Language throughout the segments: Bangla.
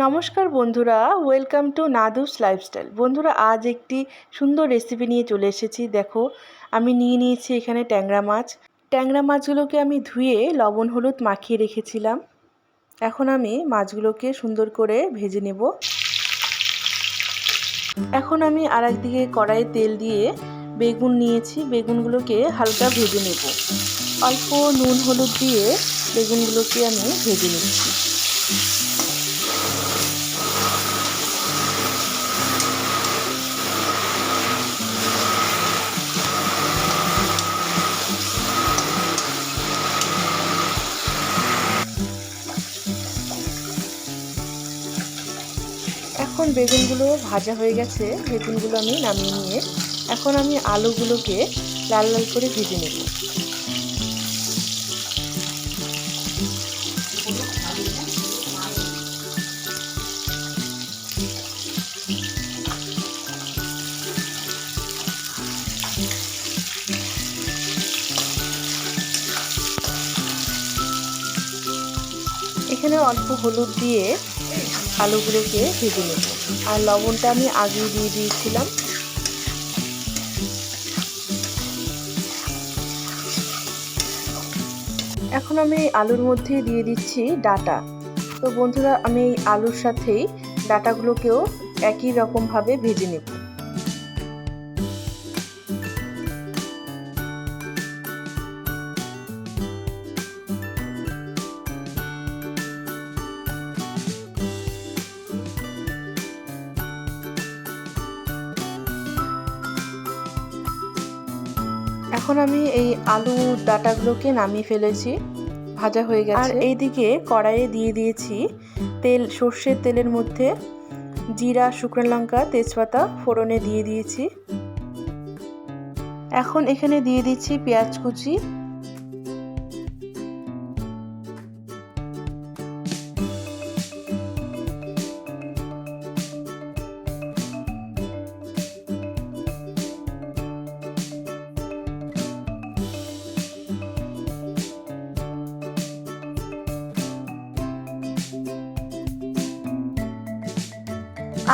নমস্কার বন্ধুরা, ওয়েলকাম টু নাদুস লাইফস্টাইল। বন্ধুরা, আজ একটি সুন্দর রেসিপি নিয়ে চলে এসেছি। দেখো, আমি নিয়ে নিয়েছি এখানে ট্যাংরা মাছ। ট্যাংরা মাছগুলোকে আমি ধুয়ে লবণ হলুদ মাখিয়ে রেখেছিলাম। এখন আমি মাছগুলোকে সুন্দর করে ভেজে নেব। এখন আমি আরেকদিকে কড়াইয়ে তেল দিয়ে বেগুন নিয়েছি, বেগুনগুলোকে হালকা ভেজে নেব। অল্প নুন হলুদ দিয়ে বেগুনগুলোকে আমি ভেজে নিচ্ছি। এখন বেগুনগুলো ভাজা হয়ে গেছে, বেগুনগুলো আমি নামিয়ে নিয়ে এখন আমি আলুগুলোকে লাল লাল করে ভেজে নেব। এখানে অল্প হলুদ দিয়ে আলুগুলোকে ভেজে নেব, আর লবণটা আমি আগেই দিয়ে দিয়েছিলাম। এখন আমি আলুর মধ্যে দিয়ে দিচ্ছি ডাঁটা। তো বন্ধুরা, আমি এই আলুর সাথেই ডাঁটাগুলোকেও একই রকমভাবে ভেজে নেব। এখন আমি এই আলু ডাঁটাগুলোকে নামিয়ে ফেলেছি, ভাজা হয়ে গেছে। আর এইদিকে কড়াইয়ে দিয়ে দিয়েছি তেল। সর্ষের তেলের মধ্যে জিরা, শুকনো লঙ্কা, তেজপাতা ফোড়নে দিয়ে দিয়েছি। এখন এখানে দিয়ে দিচ্ছি পেঁয়াজ কুচি।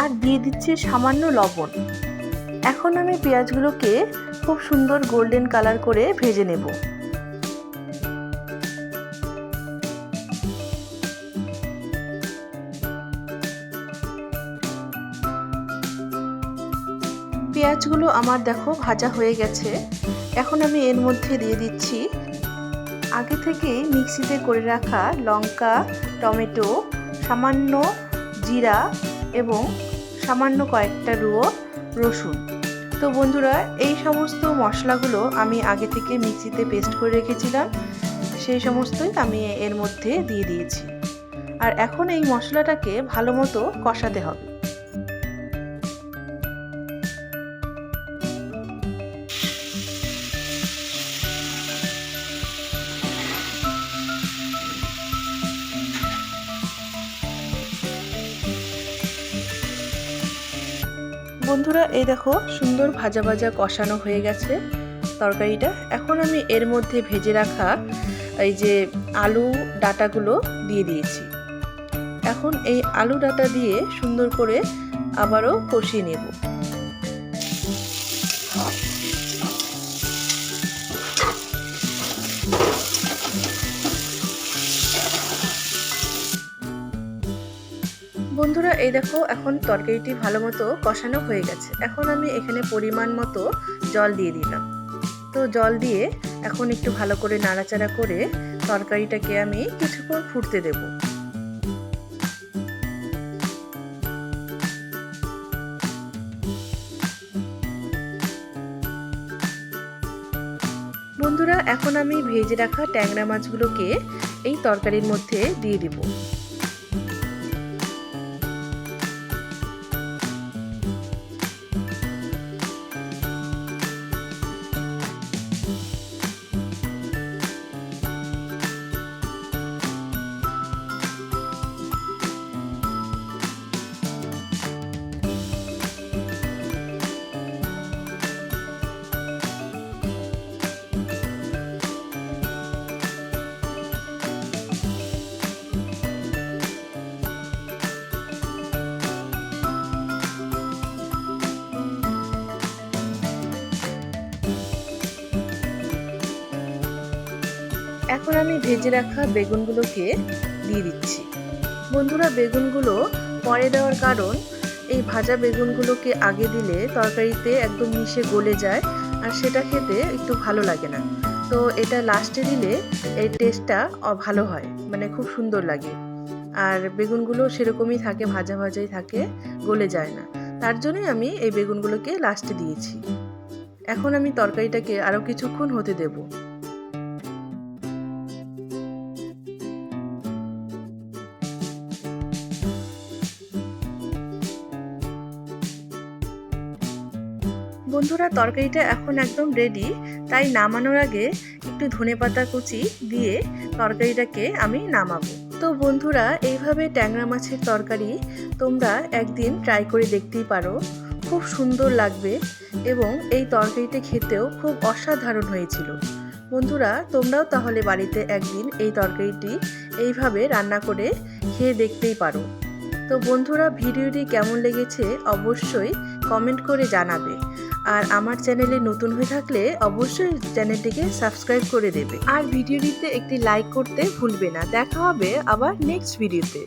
আর দিয়ে দিচ্ছি সামান্য লবণ। এখন আমি পেঁয়াজগুলোকে খুব সুন্দর গোল্ডেন কালার করে ভেজে নেব। পেঁয়াজগুলো আমার দেখো ভাজা হয়ে গেছে। এখন আমি এর মধ্যে দিয়ে দিচ্ছি আগে থেকে মিক্সিতে করে রাখা লঙ্কা, টমেটো, সামান্য জিরা এবং সামান্য কয়েকটা রুয়ো রসুন। তো বন্ধুরা, এই সমস্ত মশলাগুলো আমি আগে থেকে মিক্সিতে পেস্ট করে রেখেছিলাম, সেই সমস্তই আমি এর মধ্যে দিয়ে দিয়েছি। আর এখন এই মশলাটাকে ভালো মতো কষাতে হবে। বন্ধুরা, এই দেখো সুন্দর ভাজা ভাজা কষানো হয়ে গেছে তরকারিটা। এখন আমি এর মধ্যে ভেজে রাখা এই যে আলু ডাঁটাগুলো দিয়ে দিয়েছি। এখন এই আলু ডাঁটা দিয়ে সুন্দর করে আবারও কষিয়ে নেব। বন্ধুরা, এই দেখো এখন তরকারিটি ভালো মতো কষানো হয়ে গেছে। এখন আমি এখানে পরিমাণ মতো জল দিয়ে দিলাম। তো জল দিয়ে এখন একটু ভালো করে নাড়াচাড়া করে তরকারিটাকে আমি কিছুক্ষণ ফুটতে দেব। বন্ধুরা, এখন আমি ভেজে রাখা ট্যাংরা মাছগুলোকে এই তরকারির মধ্যে দিয়ে দিব। এখন আমি ভেজে রাখা বেগুনগুলোকে দিয়ে দিচ্ছি। বন্ধুরা, বেগুনগুলো পরে দেওয়ার কারণ এই ভাজা বেগুনগুলোকে আগে দিলে তরকারিতে একদম মিশে গলে যায় আর সেটা খেতে একটু ভালো লাগে না। তো এটা লাস্টে দিলে এই টেস্টটা ভালো হয়, মানে খুব সুন্দর লাগে। আর বেগুনগুলো সেরকমই থাকে, ভাজা ভাজাই থাকে, গলে যায় না। তার জন্যই আমি এই বেগুনগুলোকে লাস্টে দিয়েছি। এখন আমি তরকারিটাকে আরও কিছুক্ষণ হতে দেব। বন্ধুরা, তরকারিটা এখন একদম রেডি, তাই নামানোর আগে একটু ধনেপাতা কুচি দিয়ে তরকারিটাকে আমি নামাবো। তো বন্ধুরা, এইভাবে ট্যাংরা মাছের তরকারি তোমরা একদিন ট্রাই করে দেখতেই পারো, খুব সুন্দর লাগবে এবং এই তরকারিটা খেতেও খুব অসাধারণ হয়েছিল। বন্ধুরা, তোমরাও তাহলে বাড়িতে একদিন এই তরকারিটি এইভাবে রান্না করে খেয়ে দেখতেই পারো। তো বন্ধুরা, ভিডিওটি কেমন লেগেছে অবশ্যই কমেন্ট করে জানাবে। আর আমার চ্যানেলে নতুন হয়ে থাকলে অবশ্যই চ্যানেলটিকে সাবস্ক্রাইব করে দেবে। আর ভিডিওটিতে একটি লাইক করতে ভুলবে না। দেখা হবে আবার নেক্সট ভিডিওতে।